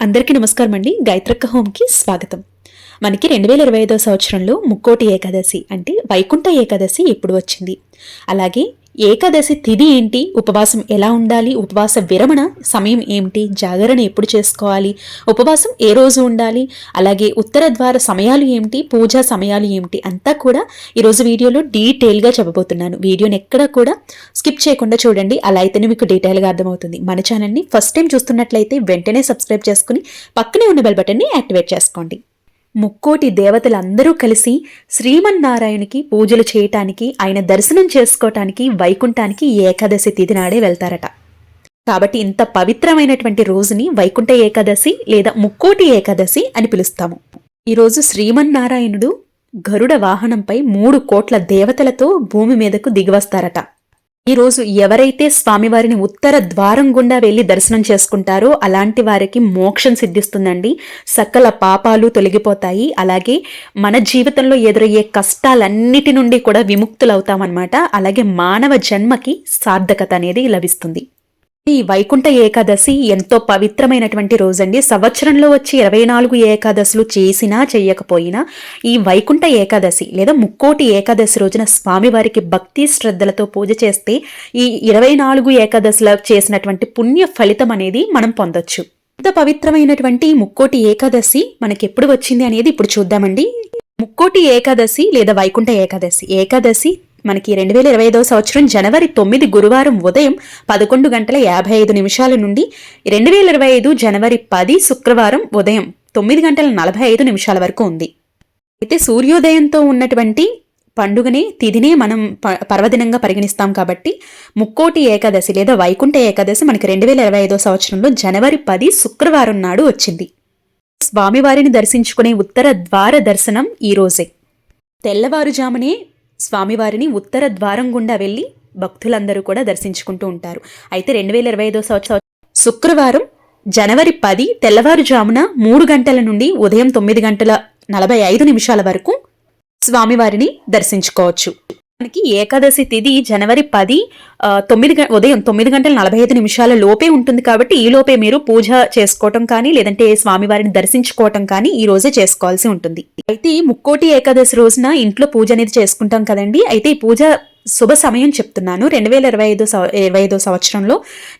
అందరికీ నమస్కారం అండి. గాయత్రక్క హోమ్కి స్వాగతం. మనకి 2025 సంవత్సరంలో ముక్కోటి ఏకాదశి అంటే వైకుంఠ ఏకాదశి ఎప్పుడు వచ్చింది, అలాగే ఏకాదశి తిథి ఏంటి, ఉపవాసం ఎలా ఉండాలి, ఉపవాస విరమణ సమయం ఏమిటి, జాగరణ ఎప్పుడు చేసుకోవాలి, ఉపవాసం ఏ రోజు ఉండాలి, అలాగే ఉత్తర ద్వార సమయాలు ఏమిటి, పూజా సమయాలు ఏమిటి అంతా కూడా ఈరోజు వీడియోలో డీటెయిల్గా చెప్పబోతున్నాను. వీడియోని ఎక్కడ కూడా స్కిప్ చేయకుండా చూడండి, అలా అయితేనే మీకు డీటెయిల్గా అర్థమవుతుంది. మన ఛానల్ని ఫస్ట్ టైం చూస్తున్నట్లయితే వెంటనే సబ్స్క్రైబ్ చేసుకుని పక్కనే ఉన్న బెల్ బటన్ని యాక్టివేట్ చేసుకోండి. ముక్కోటి దేవతలందరూ కలిసి శ్రీమన్నారాయణకి పూజలు చేయటానికి, ఆయన దర్శనం చేసుకోవటానికి వైకుంఠానికి ఏకాదశి తిథి నాడే వెళ్తారట. కాబట్టి ఇంత పవిత్రమైనటువంటి రోజుని వైకుంఠ ఏకాదశి లేదా ముక్కోటి ఏకాదశి అని పిలుస్తాము. ఈరోజు శ్రీమన్నారాయణుడు గరుడ వాహనంపై 3 కోట్ల దేవతలతో భూమి మీదకు దిగివస్తారట. ఈరోజు ఎవరైతే స్వామివారిని ఉత్తర ద్వారం గుండా వెళ్లి దర్శనం చేసుకుంటారో అలాంటి వారికి మోక్షం సిద్ధిస్తుందండి. సకల పాపాలు తొలగిపోతాయి. అలాగే మన జీవితంలో ఎదురయ్యే కష్టాలన్నిటి నుండి కూడా విముక్తులవుతామన్నమాట. అలాగే మానవ జన్మకి సార్థకత అనేది లభిస్తుంది. ఈ వైకుంఠ ఏకాదశి ఎంతో పవిత్రమైనటువంటి రోజండి. సంవత్సరంలో వచ్చి 24 ఏకాదశులు చేసినా చెయ్యకపోయినా ఈ వైకుంఠ ఏకాదశి లేదా ముక్కోటి ఏకాదశి రోజున స్వామివారికి భక్తి శ్రద్ధలతో పూజ చేస్తే ఈ 24 ఏకాదశుల చేసినటువంటి పుణ్య ఫలితం అనేది మనం పొందొచ్చు. ఇంత పవిత్రమైనటువంటి ముక్కోటి ఏకాదశి మనకి ఎప్పుడు వచ్చింది అనేది ఇప్పుడు చూద్దామండి. ముక్కోటి ఏకాదశి లేదా వైకుంఠ ఏకాదశి మనకి 2025 సంవత్సరం జనవరి 9 గురువారం ఉదయం 11:55 నుండి 2025 జనవరి 10 శుక్రవారం ఉదయం 9:45 వరకు ఉంది. అయితే సూర్యోదయంతో ఉన్నటువంటి పండుగనే తిథినే మనం పర్వదినంగా పరిగణిస్తాం. కాబట్టి ముక్కోటి ఏకాదశి లేదా వైకుంఠ ఏకాదశి మనకి 2025 సంవత్సరంలో జనవరి 10 శుక్రవారం నాడు వచ్చింది. స్వామివారిని దర్శించుకునే ఉత్తర ద్వార దర్శనం ఈ రోజే. తెల్లవారుజామునే స్వామివారిని ఉత్తర ద్వారం గుండా వెళ్లి భక్తులందరూ కూడా దర్శించుకుంటూ ఉంటారు. అయితే 2025 సంవత్సరం శుక్రవారం జనవరి 10 తెల్లవారుజామున 3 గంటల నుండి ఉదయం 9:45 వరకు స్వామివారిని దర్శించుకోవచ్చు. మనకి ఏకాదశి తిథి జనవరి 10 ఉదయం 9:45 లోపే ఉంటుంది. కాబట్టి ఈ లోపే మీరు పూజ చేసుకోవటం కానీ లేదంటే స్వామివారిని దర్శించుకోవటం కానీ ఈ రోజే చేసుకోవాల్సి ఉంటుంది. అయితే ముక్కోటి ఏకాదశి రోజున ఇంట్లో పూజ అనేది చేసుకుంటాం కదండి. అయితే ఈ పూజ శుభ సమయం చెప్తున్నాను. 2025 సంవత్సరంలో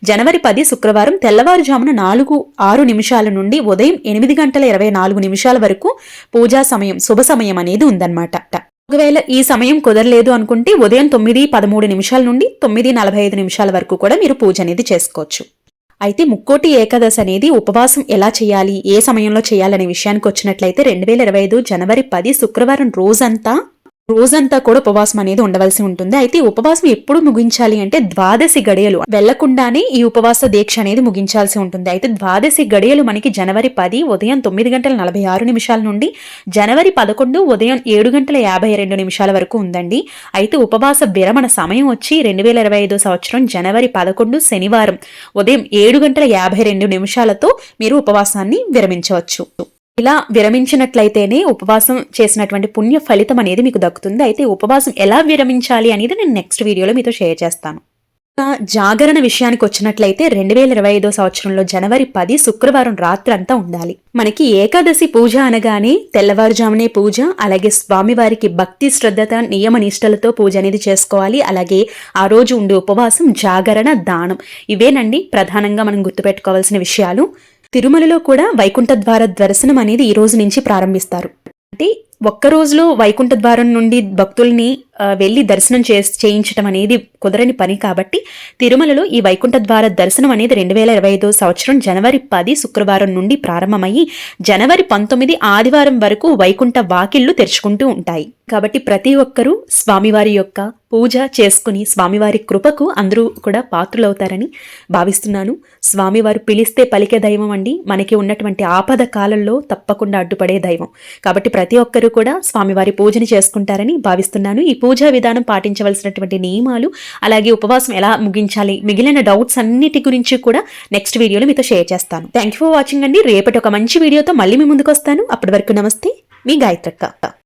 జనవరి 10 శుక్రవారం తెల్లవారుజామున 4:06 నుండి ఉదయం 8:24 వరకు పూజా సమయం శుభ సమయం అనేది ఉందన్నమాట. ఒకవేళ ఈ సమయం కుదరలేదు అనుకుంటే ఉదయం 9:13 నుండి 9:45 వరకు కూడా మీరు పూజ అనేది చేసుకోవచ్చు. అయితే ముక్కోటి ఏకాదశి అనేది ఉపవాసం ఎలా చేయాలి, ఏ సమయంలో చేయాలనే విషయానికి వచ్చినట్లయితే 2025 జనవరి 10 శుక్రవారం రోజంతా కూడా ఉపవాసం అనేది ఉండవలసి ఉంటుంది. అయితే ఉపవాసం ఎప్పుడు ముగించాలి అంటే ద్వాదశి గడియలు వెళ్లకుండానే ఈ ఉపవాస దీక్ష అనేది ముగించాల్సి ఉంటుంది. అయితే ద్వాదశి గడియలు మనకి జనవరి 10 ఉదయం 9:46 నుండి జనవరి 11 ఉదయం 7:52 వరకు ఉందండి. అయితే ఉపవాస విరమణ సమయం వచ్చి 2025 సంవత్సరం జనవరి 11 శనివారం ఉదయం 7:52 మీరు ఉపవాసాన్ని విరమించవచ్చు. ఇలా విరమించినట్లయితేనే ఉపవాసం చేసినటువంటి పుణ్య ఫలితం అనేది మీకు దక్కుతుంది. అయితే ఉపవాసం ఎలా విరమించాలి అనేది నేను నెక్స్ట్ వీడియోలో మీతో షేర్ చేస్తాను. జాగరణ విషయానికి వచ్చినట్లయితే 2025 సంవత్సరంలో జనవరి 10 శుక్రవారం రాత్రంతా ఉండాలి. మనకి ఏకాదశి పూజ అనగానే తెల్లవారుజామునే పూజ, అలాగే స్వామివారికి భక్తి శ్రద్ధత నియమ నిష్టలతో పూజ అనేది చేసుకోవాలి. అలాగే ఆ రోజు ఉండే ఉపవాసం, జాగరణ, దానం ఇవేనండి ప్రధానంగా మనం గుర్తుపెట్టుకోవాల్సిన విషయాలు. తిరుమలలో కూడా వైకుంఠ ద్వార దర్శనం అనేది ఈ రోజు నుంచి ప్రారంభిస్తారు. అంటే ఒక్క రోజులో వైకుంఠ ద్వారం నుండి భక్తుల్ని వెళ్లి దర్శనం చేయించడం అనేది కుదరని పని. కాబట్టి తిరుమలలో ఈ వైకుంఠ ద్వార దర్శనం అనేది 2025 సంవత్సరం జనవరి 10 శుక్రవారం నుండి ప్రారంభమయ్యి జనవరి 19 ఆదివారం వరకు వైకుంఠ వాకిళ్లు తెరుచుకుంటూ ఉంటాయి. కాబట్టి ప్రతి ఒక్కరూ స్వామివారి యొక్క పూజ చేసుకుని స్వామివారి కృపకు అందరూ కూడా పాత్రులవుతారని భావిస్తున్నాను. స్వామివారు పిలిస్తే పలికే దైవం అండి. మనకి ఉన్నటువంటి ఆపద కాలంలో తప్పకుండా అడ్డుపడే దైవం. కాబట్టి ప్రతి ఒక్కరూ కూడా స్వామివారి పూజని చేసుకుంటారని భావిస్తున్నాను. ఈ పూజా విధానం పాటించవలసినటువంటి నియమాలు, అలాగే ఉపవాసం ఎలా ముగించాలి, మిగిలిన డౌట్స్ అన్నిటి గురించి కూడా నెక్స్ట్ వీడియోలో మీతో షేర్ చేస్తాను. థ్యాంక్ యూ ఫర్ వాచింగ్ అండి. రేపటి ఒక మంచి వీడియోతో మళ్ళీ మీ ముందుకు వస్తాను. అప్పటి వరకు నమస్తే, మీ గాయత్రక్క.